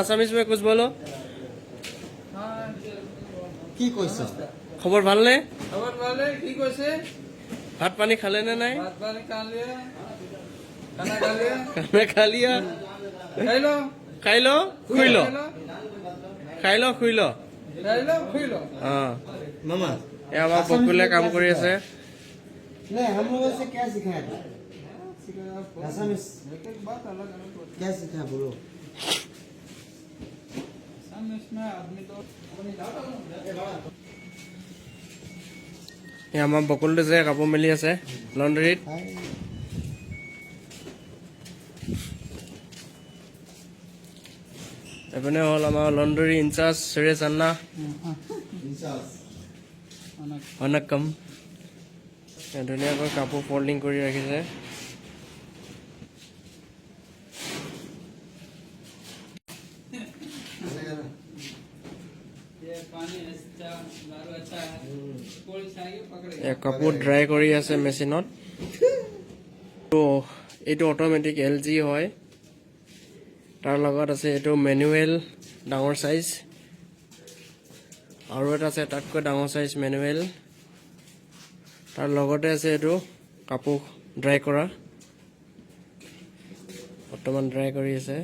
Assamese में कुछ बोलो কি কইছ খবৰ ভালনে খবৰ ভালে কি কৈছে ভাত পানী খালে নে নাই ভাত পানী খালে খানা খালে খানা খা লিয়া খাই লো শুই ল খাই ল শুই ল খুই লো মামা এই আমাৰ বকুলে কাম কৰি আছে नहीं हम लोगों से क्या सिखाया था असमीज एक एक बात अलग अलग होती क्या सिखाया बोलो है असमीज में आदमी तो এই আমাৰ বকুলটো যে কাপোৰ মেলি আছে লণ্ড্ৰীত এইপিনে হ'ল আমাৰ লণ্ড্ৰী ইনচাৰ্জ সুৰেশ আন্না অনকম ধুনীয়াকৈ কাপোৰ ফল্ডিং কৰি ৰাখিছে ये पानी अच्छा दारू अच्छा है कोई चाहिए पकड़े কাপোৰ ড্ৰাই কৰি আছে মেচিনত এইটো অট'মেটিক LG হয় তাৰ লগত আছে এইটো মেনুৱেল ডাঙৰ সাইজ আৰু এটা আছে তাতকৈ ডাঙৰ সাইজ মেনুৱেল তাৰ লগতে আছে এইটো কাপোৰ ড্ৰাই কৰা বৰ্তমান ড্ৰাই কৰি আছে